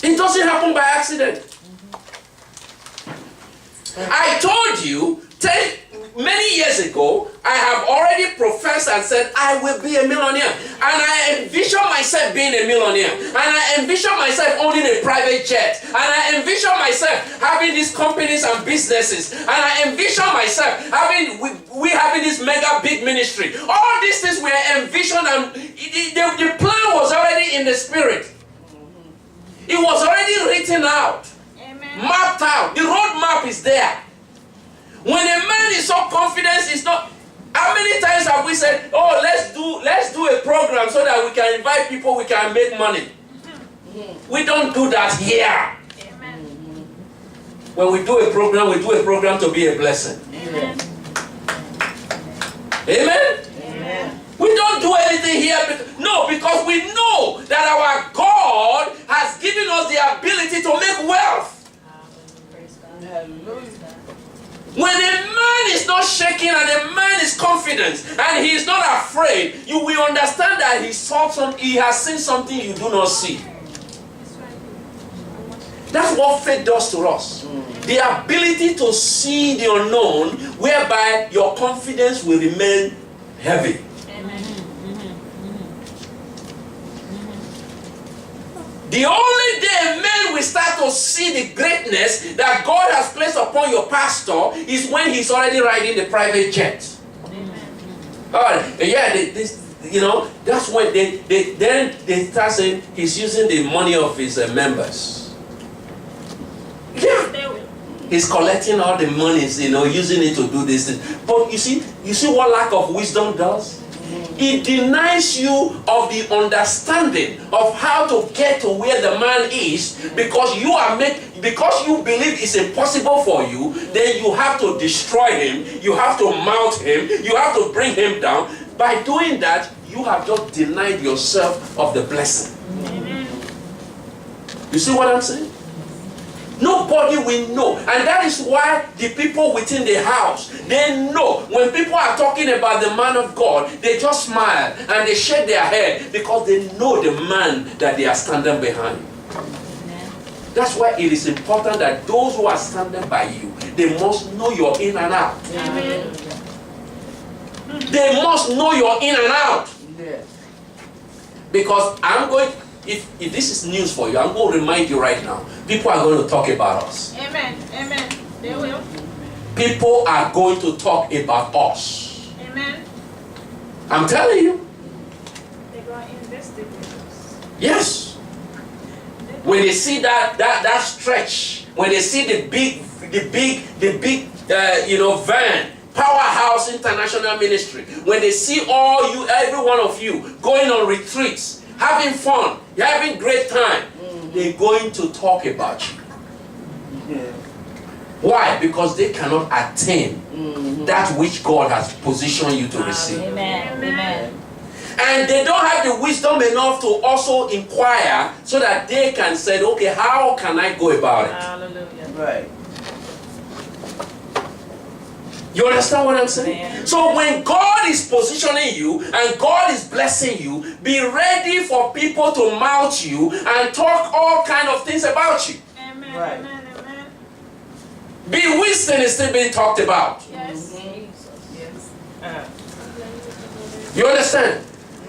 It doesn't happen by accident. I told you many years ago, I have already professed and said, I will be a millionaire. And I envision myself being a millionaire. And I envision myself owning a private jet. And I envision myself having these companies and businesses. And I envision myself having this mega big ministry. All these things were envisioned, and the plan was already in the spirit. It was already written out. Amen. Mapped out. The road map is there. When a man is so confident, it's not. How many times have we said, "Oh, let's do a program so that we can invite people, we can make money"? We don't do that here. Amen. When we do a program to be a blessing. Amen. Amen. Amen. We don't do anything here because we know that our God has given us the ability to make wealth. Hallelujah. When a man is not shaking and a man is confident and he is not afraid, you will understand that he has seen something you do not see. That's what faith does to us. The ability to see the unknown, whereby your confidence will remain heavy. The only day men will start to see the greatness that God has placed upon your pastor is when he's already riding the private jet. That's when they start saying he's using the money of his members. Yeah. He's collecting all the monies, using it to do this thing. But you see what lack of wisdom does? It denies you of the understanding of how to get to where the man is, because because you believe it's impossible for you. Then you have to destroy him, you have to mount him, you have to bring him down. By doing that, you have just denied yourself of the blessing. Amen. You see what I'm saying? Nobody will know. And that is why the people within the house, they know. When people are talking about the man of God, they just smile and they shake their head because they know the man that they are standing behind. Amen. That's why it is important that those who are standing by you, they must know your in and out. Amen. They must know your in and out. Yeah. Because if this is news for you, I'm going to remind you right now. People are going to talk about us. Amen. Amen. They will. People are going to talk about us. Amen. I'm telling you. They're going to investigate us. Yes. When they see that stretch, when they see the big van, PowerHouse International Ministry, when they see every one of you going on retreats, having fun, having great time, they're going to talk about you. Yeah. Why? Because they cannot attain that which God has positioned you to receive. Amen. Amen. And they don't have the wisdom enough to also inquire so that they can say, okay, how can I go about it? Hallelujah. Right. You understand what I'm saying? Amen. So when God is positioning you and God is blessing you, be ready for people to mount you and talk all kind of things about you. Amen. Right. Amen. Amen. Bill Winston is still being talked about. Yes. Yes. You understand?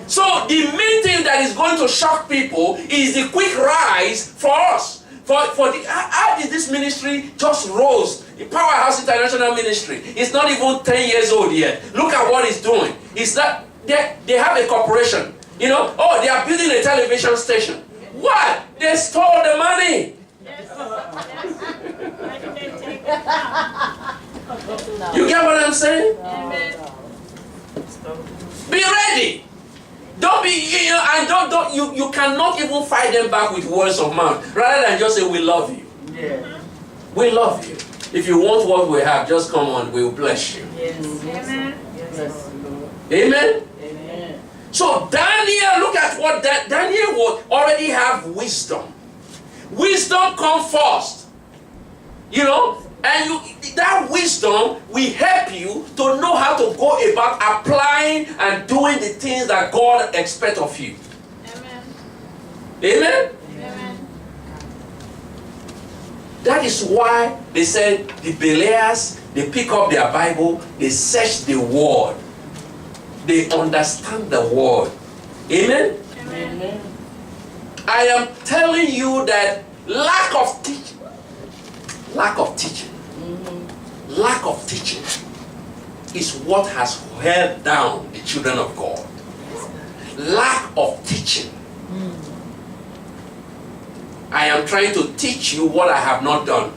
So the main thing that is going to shock people is the quick rise for us. How did this ministry just rose? The PowerHouse International Ministry. It's not even 10 years old yet. Look at what it's doing. It's that they have a corporation. They are building a television station. What? They stole the money. Yes. You get what I'm saying? Amen. Be ready. Don't be, you cannot even fight them back with words of mouth. Rather than just say, we love you. Yeah. We love you. If you want what we have, just come on, we'll bless you. Yes. Amen. Yes. Amen. Amen. So Daniel, look at what Daniel would already have wisdom. Wisdom comes first. And that wisdom will help you to know how to go about applying and doing the things that God expects of you. Amen. Amen? Amen. That is why they said the Belials, they pick up their Bible, they search the word. They understand the word. Amen? Amen. I am telling you that lack of teaching, lack of teaching is what has held down the children of God. Lack of teaching. I am trying to teach you what I have not done.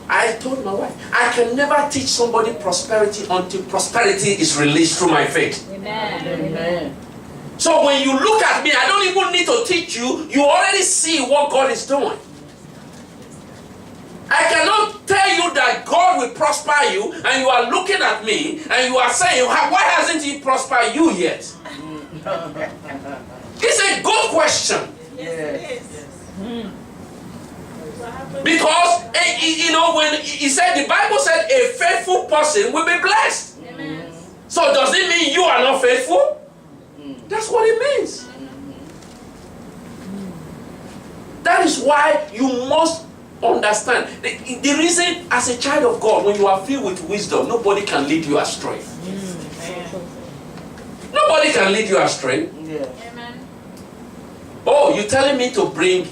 I told my wife, I can never teach somebody prosperity until prosperity is released through my faith. Amen. Amen. So when you look at me, I don't even need to teach you. You already see what God is doing. I cannot tell you that God will prosper you, and you are looking at me, and you are saying, why hasn't He prospered you yet? It's a good question. Yes. Because, when He said, the Bible said, a faithful person will be blessed. Amen. So does it mean you are not faithful? That's what it means. That is why you must understand. The reason, as a child of God, when you are filled with wisdom, nobody can lead you astray. Nobody can lead you astray. Yeah. Amen. Oh, you're telling me to bring,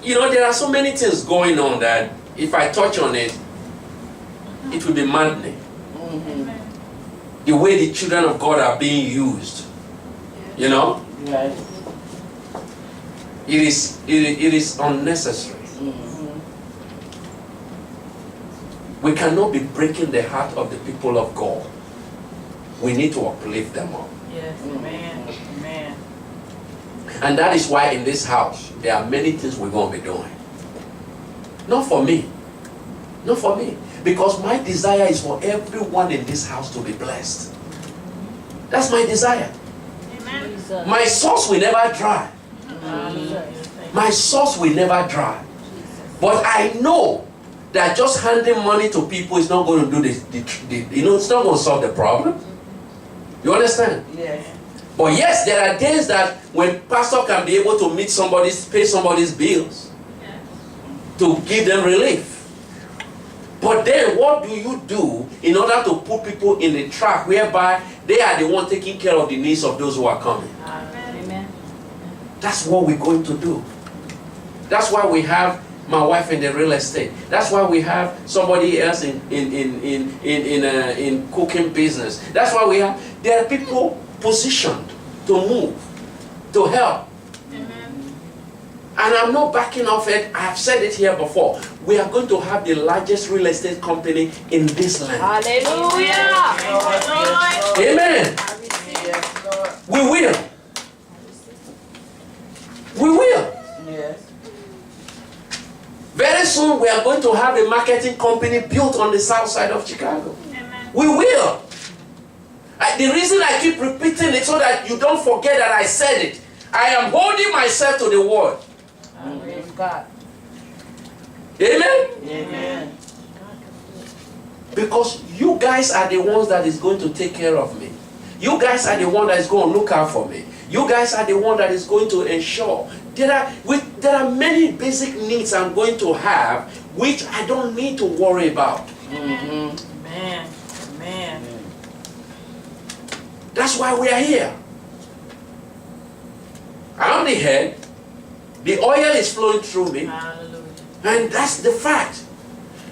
there are so many things going on that if I touch on it, it will be maddening. The way the children of God are being used. Yes. It is unnecessary. We cannot be breaking the heart of the people of God. We need to uplift them up. Yes. Amen. Amen. And that is why in this house, there are many things we're going to be doing. Not for me. Not for me. Because my desire is for everyone in this house to be blessed. That's my desire. Amen. My source will never dry. My source will never dry. But I know that just handing money to people is not going to do it's not going to solve the problem. You understand? Yes. But yes, there are days that when pastor can be able to pay somebody's bills to give them relief. But then what do you do in order to put people in the track whereby they are the one taking care of the needs of those who are coming? Amen. That's what we're going to do. That's why we have my wife in the real estate. That's why we have somebody else in cooking business. That's why there are people positioned to move, to help. And I'm not backing off it. I have said it here before. We are going to have the largest real estate company in this land. Hallelujah. Amen. Yes, Lord. We will. We will. Yes. Very soon we are going to have a marketing company built on the south side of Chicago. Amen. We will. The reason I keep repeating it so that you don't forget that I said it. I am holding myself to the word. Praise God. Amen? Amen. Because you guys are the ones that is going to take care of me. You guys are the one that is going to look out for me. You guys are the one that is going to ensure. There are many basic needs I'm going to have which I don't need to worry about. Amen. Amen. Amen. That's why we are here. I'm the head. The oil is flowing through me. Hallelujah. And that's the fact.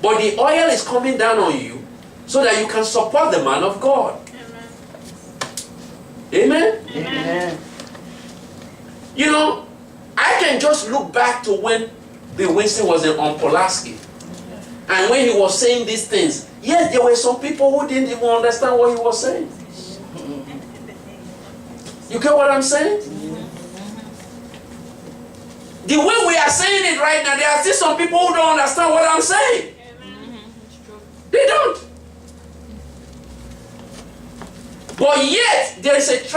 But the oil is coming down on you so that you can support the man of God. Amen? Amen. I can just look back to when Bill Winston was on Pulaski. And when he was saying these things, yes, there were some people who didn't even understand what he was saying. You get what I'm saying? The way we are saying it right now, there are still some people who don't understand what I'm saying. They don't. But yet, there is a